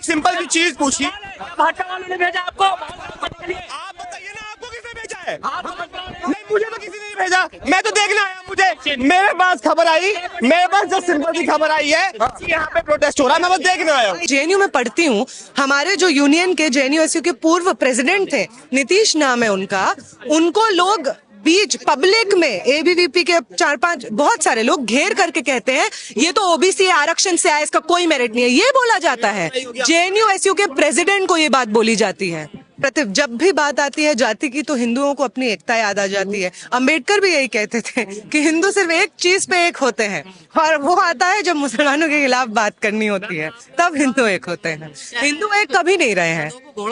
Simple सी चीज पूछी, भाजपा वालों ने भेजा आपको? आप बताइए ना, आपको किसने भेजा है? नहीं, मुझे तो किसी ने नहीं भेजा, मैं तो देखने आया। मुझे मेरे पास खबर आई, मेरे पास जो सिंपल सी खबर आई है कि यहाँ पे प्रोटेस्ट हो रहा है, मैं बस देखने आया हूँ। जेएनयू में पढ़ती हूँ, हमारे जो यूनियन के जेएनयूएसयू के पूर्व प्रेसिडेंट थे, नीतीश नाम है उनका, उनको लोग बीच पब्लिक में एबीवीपी के 4-5 बहुत सारे लोग घेर करके कहते हैं ये तो ओबीसी आरक्षण से आया, इसका कोई मेरिट नहीं है, ये बोला जाता है। जेएनयूएसयू के प्रेसिडेंट को ये बात बोली जाती है। जब भी बात आती है जाति की तो हिंदुओं को अपनी एकता याद आ जाती है। अंबेडकर भी यही कहते थे कि हिंदू सिर्फ एक चीज पे एक होते हैं, और वो आता है जब मुसलमानों के खिलाफ बात करनी होती है, तब हिंदू एक होते हैं। हिंदू एक कभी नहीं रहे हैं।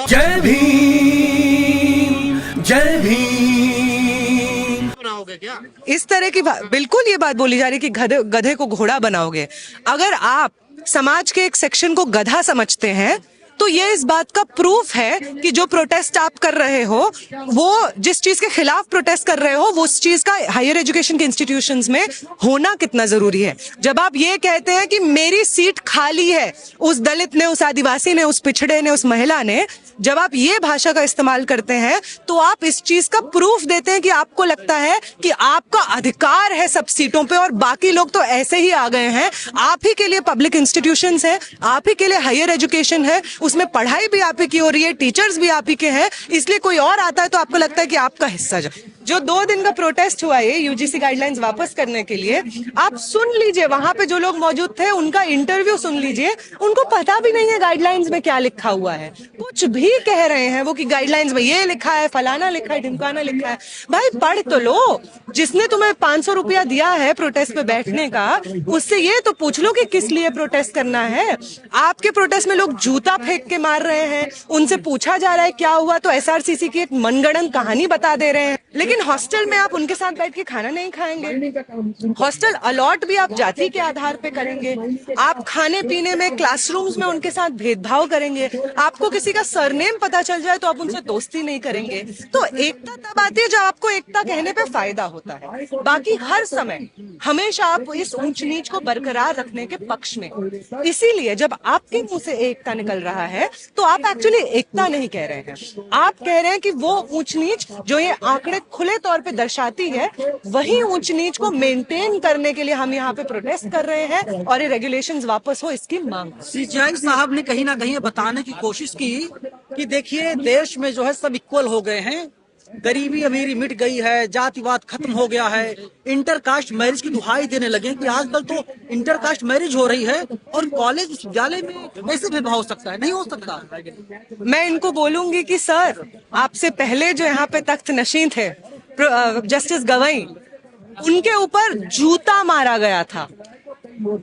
जय भीम, जय भीम। क्या इस तरह की बिल्कुल ये बात बोली जा रही है कि गधे को घोड़ा बनाओगे। अगर आप समाज के एक सेक्शन को गधा समझते हैं तो ये इस बात का प्रूफ है कि जो प्रोटेस्ट आप कर रहे हो, वो जिस चीज के खिलाफ प्रोटेस्ट कर रहे हो, वो उस चीज का हायर एजुकेशन के इंस्टीट्यूशंस में होना कितना जरूरी है। जब आप ये कहते हैं कि मेरी सीट खाली है, उस दलित ने, उस आदिवासी ने, उस पिछड़े ने, उस महिला ने, जब आप ये भाषा का इस्तेमाल करते हैं तो आप इस चीज का प्रूफ देते हैं कि आपको लगता है कि आपका अधिकार है सब सीटों पे और बाकी लोग तो ऐसे ही आ गए हैं। आप ही के लिए पब्लिक इंस्टीट्यूशंस है, आप ही के लिए हायर एजुकेशन है, उसमें पढ़ाई भी आप ही की हो रही है, टीचर्स भी आप ही के हैं, इसलिए कोई और आता है तो आपको लगता है कि आपका हिस्सा जो 2 दिन का प्रोटेस्ट हुआ है यूजीसी गाइडलाइंस वापस करने के लिए, आप सुन लीजिए, वहां पे जो लोग मौजूद थे उनका इंटरव्यू सुन लीजिए। उनको पता भी नहीं है गाइडलाइंस में क्या लिखा हुआ है, कुछ भी कह रहे हैं वो कि गाइडलाइंस में ये लिखा है, फलाना लिखा है, ढिमकाना लिखा है। भाई पढ़ तो लो। जिसने तुम्हें 500 रुपया दिया है प्रोटेस्ट में बैठने का, उससे ये तो पूछ लो कि किस लिए प्रोटेस्ट करना है। आपके प्रोटेस्ट में लोग जूता फेंक के मार रहे हैं, उनसे पूछा जा रहा है क्या हुआ तो एसआरसीसी की एक मनगढ़ंत कहानी बता दे रहे हैं, लेकिन हॉस्टल में आप उनके साथ बैठ के खाना नहीं खाएंगे। हॉस्टल अलॉट भी आप जाति के आधार पे करेंगे। आप खाने पीने में, क्लासरूम्स में उनके साथ भेदभाव करेंगे। आपको किसी का सरनेम पता चल जाए तो आप उनसे दोस्ती नहीं करेंगे। तो एकता तब आती है जब आपको एकता कहने पे फायदा होता है। बाकी हर समय हमेशा आप इस ऊंच नीच को बरकरार रखने के पक्ष में। इसीलिए जब आपके मुंह से एकता निकल रहा है तो आप एक्चुअली एकता नहीं कह रहे हैं, आप कह रहे हैं कि वो ऊंच नीच जो ये आंकड़े खुले तौर पे दर्शाती है, वही ऊंच नीच को मेंटेन करने के लिए हम यहाँ पे प्रोटेस्ट कर रहे हैं और ये रेगुलेशंस वापस हो इसकी मांग। सीजेआई साहब ने कहीं ना कहीं बताने की कोशिश की कि देखिए देश में जो है सब इक्वल हो गए हैं, गरीबी अमीरी मिट गई है, जातिवाद खत्म हो गया है, इंटरकास्ट मैरिज की दुहाई देने लगे कि आजकल तो इंटरकास्ट मैरिज हो रही है और कॉलेज विश्वविद्यालय में कैसे भेदभाव हो सकता है? नहीं हो सकता। मैं इनको बोलूंगी कि सर, आपसे पहले जो यहाँ पे तख्त नशीं थे जस्टिस गवई, उनके ऊपर जूता मारा गया था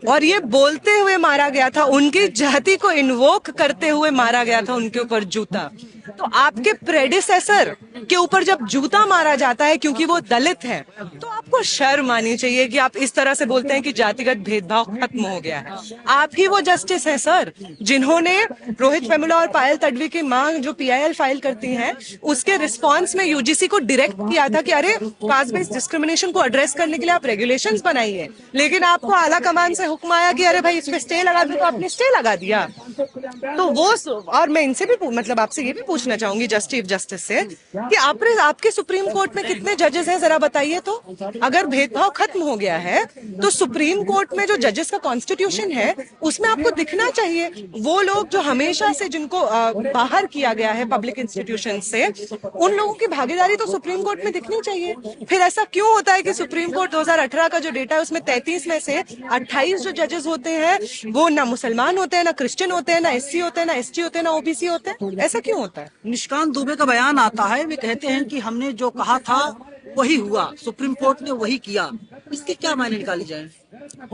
और ये बोलते हुए मारा गया था, उनकी जाति को इन्वोक करते हुए मारा गया था उनके ऊपर जूता। तो आपके प्रेडिसेसर के ऊपर जब जूता मारा जाता है क्योंकि वो दलित है, तो आपको शर्म आनी चाहिए कि आप इस तरह से बोलते हैं कि जातिगत भेदभाव खत्म हो गया है। आप ही वो जस्टिस हैं सर जिन्होंने रोहित वेमुला और पायल तडवी की मांग जो पीआईएल फाइल करती हैं, उसके रिस्पॉन्स में यूजीसी को डायरेक्ट किया था कि अरे कास्ट बेस्ड डिस्क्रिमिनेशन को एड्रेस करने के लिए आप रेगुलेशंस बनाइए, लेकिन आपको आला कमान से हुक्म आया कि अरे भाई इस पे स्टे लगा दो, तो आपने स्टे लगा दिया। तो वो, और मैं इनसे भी मतलब आपसे ये भी पूछना चाहूंगी चीफ जस्टिस से कि आपके सुप्रीम कोर्ट में कितने जजेस हैं जरा बताइए तो। अगर भेदभाव खत्म हो गया है तो सुप्रीम कोर्ट में जो जजेस का कॉन्स्टिट्यूशन है उसमें आपको दिखना चाहिए वो लोग जो हमेशा से जिनको बाहर किया गया है पब्लिक इंस्टीट्यूशन से, उन लोगों की भागीदारी तो सुप्रीम कोर्ट में दिखनी चाहिए। फिर ऐसा क्यों होता है कि सुप्रीम कोर्ट 2018 का जो डेटा है उसमें 33 में से 28 जो जजेस होते हैं वो ना मुसलमान होते हैं, ना क्रिश्चियन होते हैं, ना एससी होते हैं, ना एसटी होते हैं, ना ओबीसी होते हैं? ऐसा क्यों होता है? निष्कांत दुबे का बयान आता है, वे कहते हैं कि हमने जो कहा था वही हुआ, सुप्रीम कोर्ट ने वही किया। इसके क्या मायने निकाले जाएं?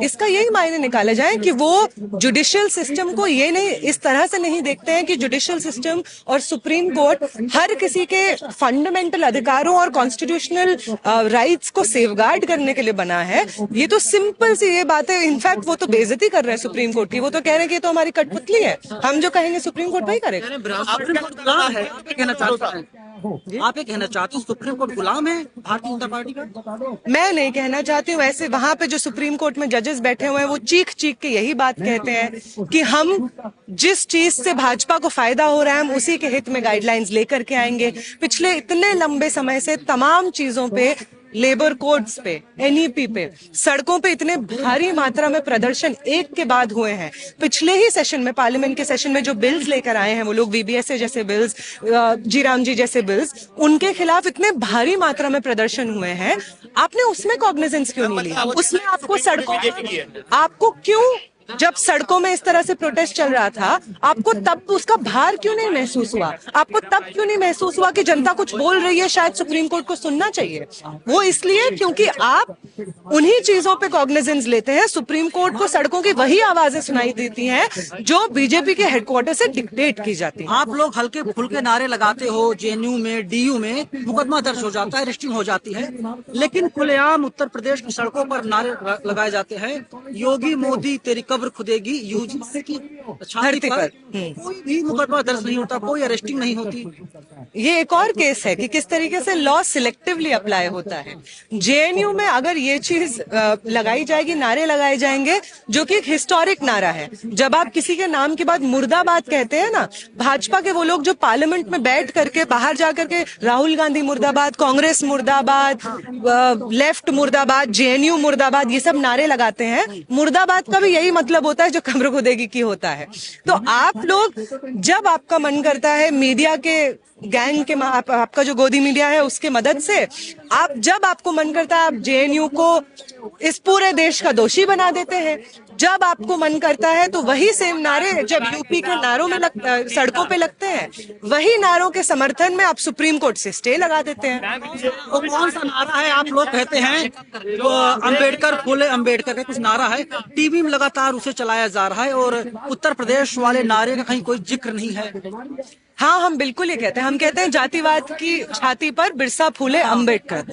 इसका यही मायने निकाले जाए कि वो जुडिशियल सिस्टम को ये नहीं, इस तरह से नहीं देखते हैं कि जुडिशियल सिस्टम और सुप्रीम कोर्ट हर किसी के फंडामेंटल अधिकारों और कॉन्स्टिट्यूशनल राइट्स को सेफगार्ड करने के लिए बना है। ये तो सिंपल सी ये बात है। इनफैक्ट वो तो बेइज्जती कर रहे हैं सुप्रीम कोर्ट की। वो तो कह रहे हैं कि ये तो हमारी कठपुतली है, हम जो कहेंगे सुप्रीम कोर्ट वही करेगा। आप ये कहना चाहते हैं सुप्रीम कोर्ट गुलाम है भारतीय जनता पार्टी का? मैं नहीं कहना चाहती हूँ वैसे। वहां पे जो सुप्रीम कोर्ट में जजेस बैठे हुए हैं वो चीख चीख के यही बात कहते हैं कि हम जिस चीज से भाजपा को फायदा हो रहा है हम उसी के हित में गाइडलाइंस लेकर के आएंगे। पिछले इतने लंबे समय से तमाम चीजों पे, लेबर कोड्स पे, एनईपी पे, सड़कों पे इतने भारी मात्रा में प्रदर्शन एक के बाद हुए हैं। पिछले ही सेशन में, पार्लियामेंट के सेशन में जो बिल्स लेकर आए हैं वो लोग, वीबीएसए जैसे बिल्स, जी राम जी जैसे बिल्स, उनके खिलाफ इतने भारी मात्रा में प्रदर्शन हुए हैं। आपने उसमें कॉग्निजेंस क्यों नहीं लिया? उसमें आपको सड़कों, आपको क्यों, जब सड़कों में इस तरह से प्रोटेस्ट चल रहा था, आपको तब उसका भार क्यों नहीं महसूस हुआ? आपको तब क्यों नहीं महसूस हुआ कि जनता कुछ बोल रही है, शायद सुप्रीम कोर्ट को सुनना चाहिए? वो इसलिए क्योंकि आप उन्हीं चीजों पे कॉग्निजेंस लेते हैं। सुप्रीम कोर्ट को सड़कों की वही आवाजें सुनाई देती हैं जो बीजेपी के हेडक्वार्टर से डिक्टेट की जाती हैं। आप लोग हल्के फुल्के नारे लगाते हो, जेएनयू में, डीयू में मुकदमा दर्ज हो जाता है, अरेस्टिंग हो जाती है, लेकिन खुलेआम उत्तर प्रदेश की सड़कों पर नारे लगाए जाते हैं, योगी मोदी तेरी कब्र खुदेगी, यूजीसी की छाती पर कोई भी मुकदमा दर्ज नहीं होता, कोई अरेस्टिंग नहीं होती। ये एक और केस है कि किस तरीके से लॉ सिलेक्टिवली अप्लाई होता है। जेएनयू में अगर ये चीज लगाई जाएगी, नारे लगाए जाएंगे, जो कि एक हिस्टोरिक नारा है। जब आप किसी के नाम के बाद मुर्दाबाद कहते हैं ना, भाजपा के वो लोग जो पार्लियामेंट में बैठ करके, बाहर जाकर के राहुल गांधी मुर्दाबाद, कांग्रेस मुर्दाबाद, लेफ्ट मुर्दाबाद, जेएनयू मुर्दाबाद, ये सब नारे लगाते हैं। मुर्दाबाद का भी यही मतलब होता है जो कब्र खुदेगी की होता है। तो आप लोग, जब आपका मन करता है, मीडिया के गैंग के, आपका जो गोदी मीडिया है उसके मदद से, आप जब आपको मन करता है आप जेएनयू को इस पूरे देश का दोषी बना देते हैं। जब आपको मन करता है तो वही सेम नारे जब यूपी के नारों में सड़कों पे लगते हैं, वही नारों के समर्थन में आप सुप्रीम कोर्ट से स्टे लगा देते हैं। वो कौन सा नारा है? आप लोग कहते हैं अंबेडकर, फूले अंबेडकर का कुछ नारा है, टीवी में लगातार उसे चलाया जा रहा है और उत्तर प्रदेश वाले नारे का कहीं कोई जिक्र नहीं है। हाँ, हम बिल्कुल ये कहते हैं। हम कहते हैं जातिवाद की छाती पर बिरसा फूले अंबेडकर,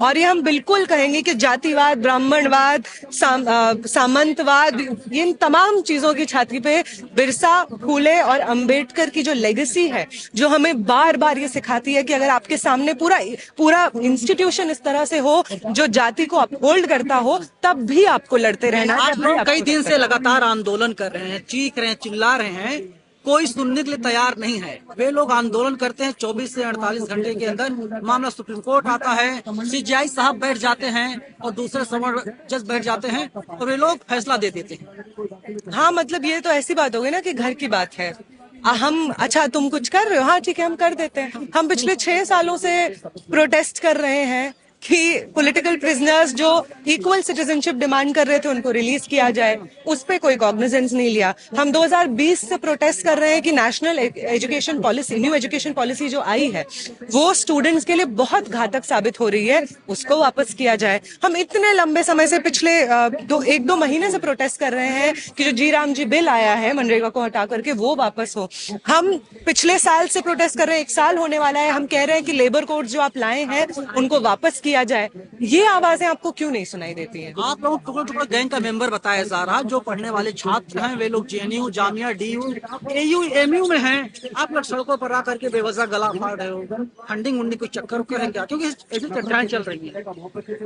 और ये हम बिल्कुल कहेंगे कि जातिवाद, ब्राह्मणवाद, सामंतवाद, इन तमाम चीजों की छाती पे बिरसा फूले और अंबेडकर की जो लेगेसी है, जो हमें बार बार ये सिखाती है कि अगर आपके सामने पूरा इंस्टीट्यूशन इस तरह से हो जो जाति को अपहोल्ड करता हो, तब भी आपको लड़ते रहना है। आप लोग कई दिन से लगातार आंदोलन कर रहे हैं, चीख रहे हैं, चिल्ला रहे हैं, कोई सुनने के लिए तैयार नहीं है। वे लोग आंदोलन करते हैं, 24 से 48 घंटे के अंदर मामला सुप्रीम कोर्ट आता है, सीजेआई साहब बैठ जाते हैं और दूसरे समर जज बैठ जाते हैं और वे लोग फैसला दे देते हैं। हाँ, मतलब ये तो ऐसी बात हो गई ना कि घर की बात है। हम, अच्छा तुम कुछ कर रहे हो, हाँ ठीक है हम कर देते हैं। हम पिछले 6 सालों से प्रोटेस्ट कर रहे हैं कि पॉलिटिकल प्रिजनर्स जो इक्वल सिटीजनशिप डिमांड कर रहे थे उनको रिलीज किया जाए, उस पे कोई कॉग्निजेंस नहीं लिया। हम 2020 से प्रोटेस्ट कर रहे हैं कि national education policy, new education policy जो आई है वो स्टूडेंट्स के लिए बहुत घातक साबित हो रही है, उसको वापस किया जाए। हम इतने लंबे समय से, पिछले 1-2 महीने से प्रोटेस्ट कर रहे हैं कि जो जी राम जी बिल आया है मनरेगा को हटा करके वो वापस हो। हम पिछले साल से प्रोटेस्ट कर रहे हैं, 1 साल होने वाला है, हम कह रहे हैं कि लेबर कोड जो आप लाए हैं उनको वापस किया जाए। ये आवाजें आपको क्यों नहीं सुनाई देती हैं? आप लोग टुकड़ा गैंग का मेंबर बताया जा रहा है, जो पढ़ने वाले छात्र हैं वे लोग JNU, Jamia, DU, AU, MU में हैं। आप लोग सड़कों पर आकर के बेवजह गला फाड़ रहे हो। फंडिंग उन्डिंग कोई चक्कर है क्या? क्योंकि ऐसी चर्चाएं चल रही है।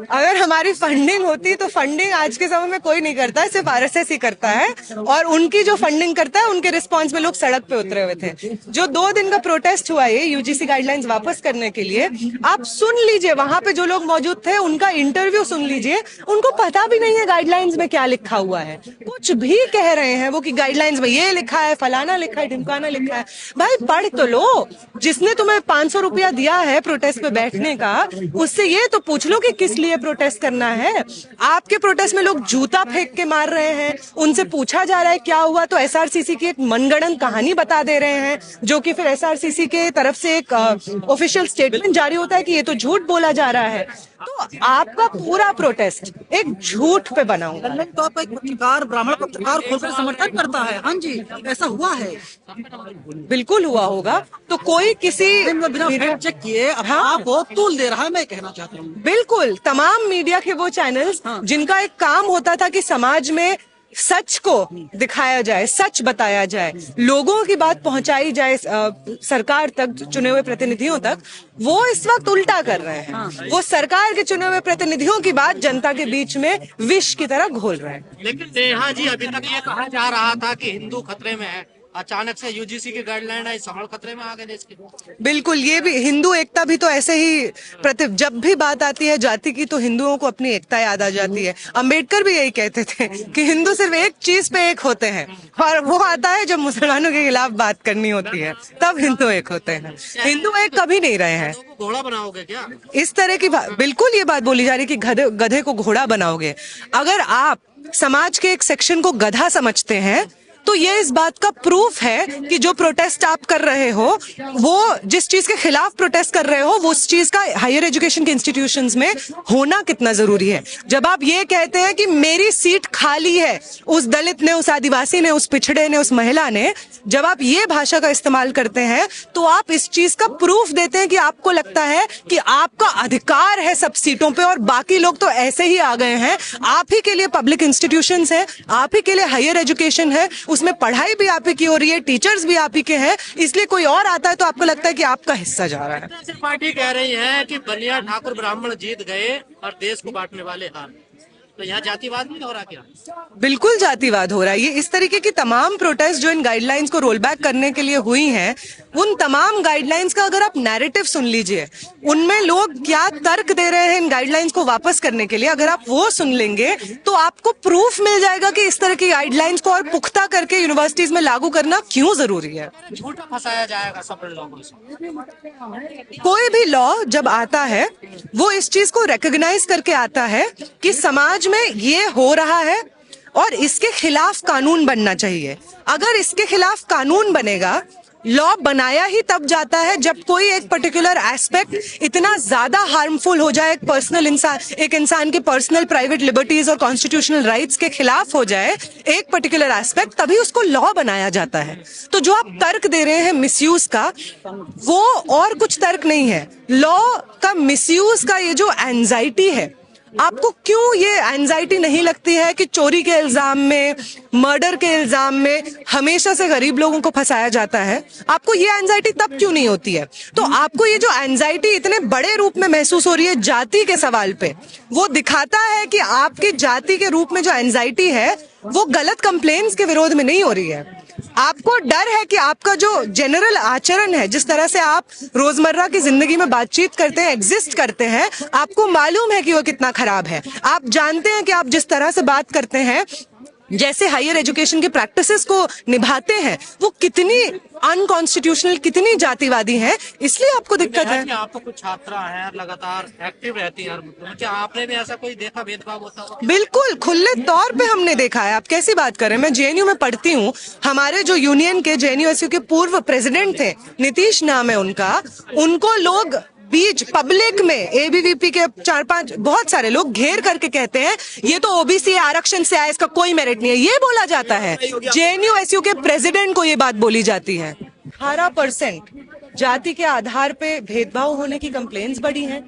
अगर हमारी फंडिंग होती तो फंडिंग आज के समय में कोई नहीं करता है, सिर्फ आरएसएस ही करता है, और उनकी जो फंडिंग करता है उनके रिस्पॉन्स में लोग सड़क पे उतरे हुए थे। जो 2 दिन का प्रोटेस्ट हुआ है यूजीसी गाइडलाइंस वापस करने के लिए, आप सुन लीजिए, वहां पे जो लोग मौजूद थे उनका इंटरव्यू सुन लीजिए। उनको पता भी नहीं है गाइडलाइंस में क्या लिखा हुआ है, कुछ भी कह रहे हैं वो कि गाइडलाइंस में ये लिखा है, फलाना लिखा है, ढिमकाना लिखा है। भाई पढ़ तो लो। जिसने तुम्हें 500 रुपया दिया है प्रोटेस्ट पे बैठने का, उससे ये तो पूछ लो कि किस लिए प्रोटेस्ट करना है। आपके प्रोटेस्ट में लोग जूता फेंक के मार रहे हैं, उनसे पूछा जा रहा है क्या हुआ, तो एसआरसीसी की एक मनगढ़ंत कहानी बता दे रहे हैं, जो कि फिर एसआरसीसी के तरफ से एक ऑफिशियल स्टेटमेंट जारी होता है कि ये तो झूठ बोला जा रहा है। तो आपका पूरा प्रोटेस्ट एक झूठ पे बना हुआ है। तो आपका एक पत्रकार, ब्राह्मण पत्रकार खुलकर समर्थन करता है। हाँ जी, ऐसा हुआ है, बिल्कुल हुआ होगा। तो कोई किसी बिना फैक्ट चेक किए आप वो तूल दे रहा है, मैं कहना चाहता हूँ। बिल्कुल, तमाम मीडिया के वो चैनल्स जिनका एक काम होता था कि समाज में सच को दिखाया जाए, सच बताया जाए, लोगों की बात पहुंचाई जाए सरकार तक, चुने हुए प्रतिनिधियों तक, वो इस वक्त उल्टा कर रहे हैं। वो सरकार के चुने हुए प्रतिनिधियों की बात जनता के बीच में विष की तरह घोल रहे हैं। लेकिन नेहा जी, अभी तक ये कहा जा रहा था कि हिंदू खतरे में है, अचानक से यूजीसी की गाइडलाइन आई, समझ खतरे में आ गए देश के। बिल्कुल, ये भी हिंदू एकता भी तो ऐसे ही जब भी बात आती है जाति की तो हिंदुओं को अपनी एकता याद आ जाती है। अंबेडकर भी यही कहते थे कि हिंदू सिर्फ एक चीज पे एक होते हैं, और वो आता है जब मुसलमानों के खिलाफ बात करनी होती है, तब हिंदू एक होते हैं। हिंदू एक कभी नहीं रहे हैं। घोड़ा बनाओगे क्या? इस तरह की बिल्कुल ये बात बोली जा रही है कि गधे को घोड़ा बनाओगे। अगर आप समाज के एक सेक्शन को गधा समझते हैं तो ये इस बात का प्रूफ है कि जो प्रोटेस्ट आप कर रहे हो, वो जिस चीज के खिलाफ प्रोटेस्ट कर रहे हो, वो उस चीज का हायर एजुकेशन के इंस्टीट्यूशंस में होना कितना जरूरी है। जब आप ये कहते हैं कि मेरी सीट खाली है, उस दलित ने, उस आदिवासी ने, उस पिछड़े ने, उस महिला ने, जब आप ये भाषा का इस्तेमाल करते हैं तो आप इस चीज का प्रूफ देते हैं कि आपको लगता है कि आपका अधिकार है सब सीटों पे और बाकी लोग तो ऐसे ही आ गए हैं। आप ही के लिए पब्लिक इंस्टीट्यूशंस है, आप ही के लिए हायर एजुकेशन है, उसमें पढ़ाई भी आप ही की हो रही है, टीचर्स भी आप ही के हैं, इसलिए कोई और आता है तो आपको लगता है कि आपका हिस्सा जा रहा है। पार्टी कह रही है कि बलिया ठाकुर ब्राह्मण जीत गए और देश को बांटने वाले हार, तो यहाँ जातिवाद नहीं हो रहा क्या? बिल्कुल जातिवाद हो रहा है। ये इस तरीके की तमाम प्रोटेस्ट जो इन गाइडलाइंस को रोल बैक करने के लिए हुई हैं, उन तमाम गाइडलाइंस का अगर आप नैरेटिव सुन लीजिए, उनमें लोग क्या तर्क दे रहे हैं इन गाइडलाइंस को वापस करने के लिए, अगर आप वो सुन लेंगे तो आपको प्रूफ मिल जाएगा कि इस तरह की गाइडलाइंस को और पुख्ता करके यूनिवर्सिटीज में लागू करना क्यों जरूरी है। झूठा फंसाया जाएगा सब लोगों से। कोई भी लॉ जब आता है वो इस चीज को रिकॉग्नाइज करके आता है कि समाज में ये हो रहा है और इसके खिलाफ कानून बनना चाहिए। अगर इसके खिलाफ कानून बनेगा, लॉ बनाया ही तब जाता है जब कोई एक पर्टिकुलर एस्पेक्ट इतना ज्यादा हार्मफुल हो जाए, एक इंसान के पर्सनल प्राइवेट लिबर्टीज और कॉन्स्टिट्यूशनल राइट्स के खिलाफ हो जाए एक पर्टिकुलर एस्पेक्ट, तभी उसको लॉ बनाया जाता है। तो जो आप तर्क दे रहे हैं मिसयूज का, वो और कुछ तर्क नहीं है। लॉ का मिसयूज का ये जो एंजाइटी है, आपको क्यों ये एंजाइटी नहीं लगती है कि चोरी के इल्जाम में, मर्डर के इल्जाम में हमेशा से गरीब लोगों को फंसाया जाता है? आपको ये एंजाइटी तब क्यों नहीं होती है? तो आपको ये जो एंजाइटी इतने बड़े रूप में महसूस हो रही है जाति के सवाल पे, वो दिखाता है कि आपकी जाति के रूप में जो एंजाइटी है वो गलत कंप्लेन्स के विरोध में नहीं हो रही है। आपको डर है कि आपका जो जनरल आचरण है, जिस तरह से आप रोजमर्रा की जिंदगी में बातचीत करते हैं, एग्जिस्ट करते हैं, आपको मालूम है कि वो कितना खराब है। आप जानते हैं कि आप जिस तरह से बात करते हैं, जैसे हायर एजुकेशन के प्रैक्टिसेस को निभाते हैं, वो कितनी अनकॉन्स्टिट्यूशनल, कितनी जातिवादी है, इसलिए आपको दिक्कत है। आपको कुछ छात्रा है लगातार एक्टिव रहती है, क्या आपने भी ऐसा कोई देखा भेदभाव होता हुआ? बिल्कुल, खुले तौर पे हमने देखा है। आप कैसी बात कर रहे हैं? मैं जेएनयू में पढ़ती हूँ। हमारे जो यूनियन के, जेएनयू के पूर्व प्रेसिडेंट थे, नीतीश नाम है उनका, उनको लोग बीच पब्लिक में, एबीवीपी के 4-5 बहुत सारे लोग घेर करके कहते हैं ये तो ओबीसी आरक्षण से आया, इसका कोई मेरिट नहीं है, ये बोला जाता है। जेएनयू के प्रेसिडेंट को ये बात बोली जाती है। 18% जाति के आधार पे भेदभाव होने की कंप्लेंट्स बढ़ी हैं।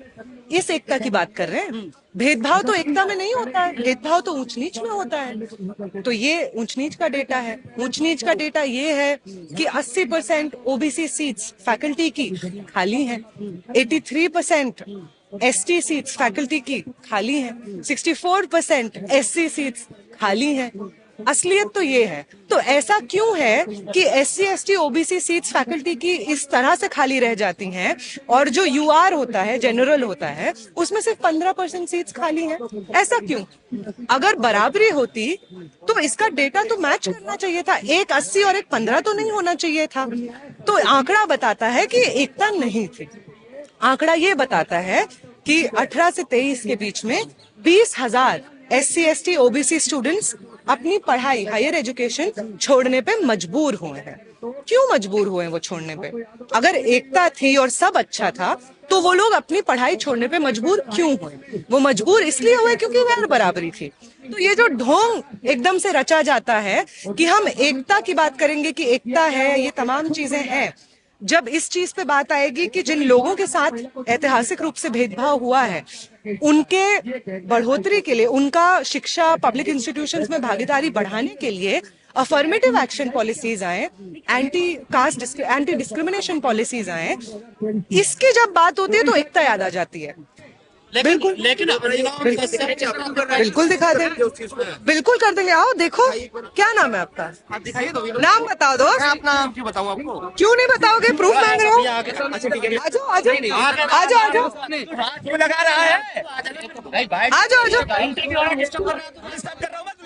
इस एकता की बात कर रहे हैं। भेदभाव तो एकता में नहीं होता है, भेदभाव तो ऊंच नीच में होता है। तो ये ऊंच नीच का डेटा है। ऊंच नीच का डेटा ये है कि 80% ओबीसी सीट्स फैकल्टी की खाली हैं, 83% एसटी सीट्स फैकल्टी की खाली हैं, 64% एससी सीट्स खाली हैं। असलियत तो ये है। तो ऐसा क्यों है कि SC ST OBC seats faculty की इस तरह से खाली रह जाती हैं और जो यूआर होता है, जनरल होता है, उसमें सिर्फ 15% सीट्स खाली हैं? ऐसा क्यों? अगर बराबरी होती तो इसका डेटा तो मैच करना चाहिए था। एक 80 और एक 15 तो नहीं होना चाहिए था। तो आंकड़ा बताता है कि एकता नहीं थी। आंकड़ा ये बताता है कि 18 से 23 के बीच में 20,000 एससी एसटी ओबीसी स्टूडेंट्स अपनी पढ़ाई, हायर एजुकेशन छोड़ने पे मजबूर हुए हैं। क्यों मजबूर हुए वो छोड़ने पे? अगर एकता थी और सब अच्छा था तो वो लोग अपनी पढ़ाई छोड़ने पे मजबूर क्यों हुए? वो मजबूर इसलिए हुए क्योंकि गैर बराबरी थी। तो ये जो ढोंग एकदम से रचा जाता है कि हम एकता की बात करेंगे कि एकता है, ये तमाम चीजें हैं, जब इस चीज पे बात आएगी कि जिन लोगों के साथ ऐतिहासिक रूप से भेदभाव हुआ है उनके बढ़ोतरी के लिए, उनका शिक्षा पब्लिक इंस्टीट्यूशंस में भागीदारी बढ़ाने के लिए अफर्मेटिव एक्शन पॉलिसीज आए, एंटी डिस्क्रिमिनेशन पॉलिसीज आए, इसकी जब बात होती है तो एकता याद आ जाती है। बिल्कुल बिल्कुल दिखा देंगे, बिल्कुल कर देंगे। आओ देखो, क्या नाम है आपका? नाम बता दो। अपना नाम क्यों बताऊं आपको? क्यों नहीं बताओगे? प्रूफ मांग रहे हो। आ जाओ आ जाओ आ जाओ आ जाओ क्यों लगा रहा है? आ जाओ आ जाओ।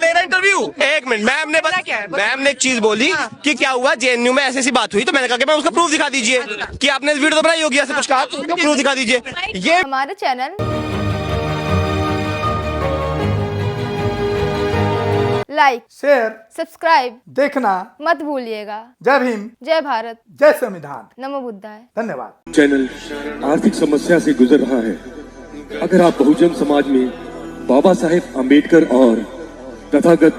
मेरा इंटरव्यू। एक मिनट, मैम ने पता क्या है? मैम ने एक चीज बोली कि क्या हुआ जेएनयू में ऐसी बात हुई, तो मैंने कहा कि मैं उसका प्रूफ दिखा दीजिए कि आपने वीडियो तो बनाई होगी, ऐसे कुछ कहा तो उसका प्रूफ दिखा दीजिए। ये हमारे चैनल लाइक, शेयर, सब्सक्राइब देखना मत भूलिएगा। जय भीम, जय भारत, जय संविधान, नमो बुद्धाय। धन्यवाद। चैनल आर्थिक समस्या से गुजर रहा है। अगर आप बहुजन समाज में बाबा साहेब अम्बेडकर और तथागत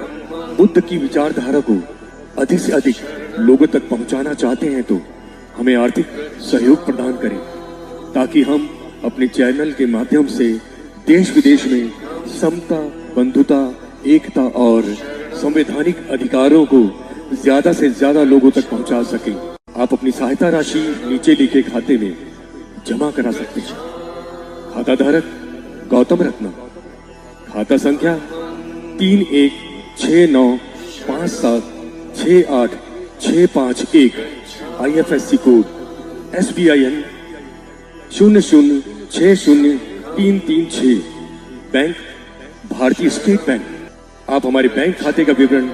बुद्ध की विचारधारा को अधिक से अधिक लोगों तक पहुंचाना चाहते हैं तो हमें आर्थिक सहयोग प्रदान करें, ताकि हम अपने चैनल के माध्यम से देश विदेश में समता, बंधुता, एकता और संवैधानिक अधिकारों को ज्यादा से ज्यादा लोगों तक पहुंचा सकें। आप अपनी सहायता राशि नीचे लिखे खाते में जमा करा सकते हैं। खाता धारक गौतम रत्ना, खाता संख्या 3169576865 IFSC कोड SBIN 0060336, बैंक भारतीय स्टेट बैंक। आप हमारे बैंक खाते का विवरण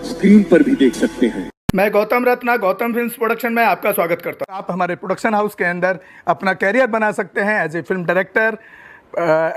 स्क्रीन पर भी देख सकते हैं। मैं गौतम रत्ना गौतम फिल्म्स प्रोडक्शन में आपका स्वागत करता हूं। आप हमारे प्रोडक्शन हाउस के अंदर अपना कैरियर बना सकते हैं as a film director,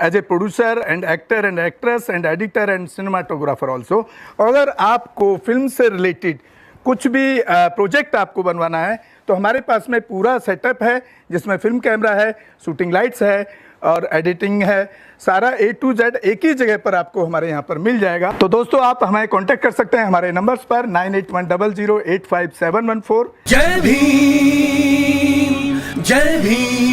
as a producer and actor and actress and editor and cinematographer also. अगर आपको फिल्म से रिलेटेड कुछ भी प्रोजेक्ट आपको बनवाना है तो हमारे पास में पूरा सेटअप है, जिसमें फिल्म कैमरा है, शूटिंग लाइट्स है और एडिटिंग है। सारा A to Z एक ही जगह पर आपको हमारे यहाँ पर मिल जाएगा। तो दोस्तों, आप हमें कांटेक्ट कर सकते हैं हमारे नंबर्स पर 9810085714। जय भीम, जय भीम।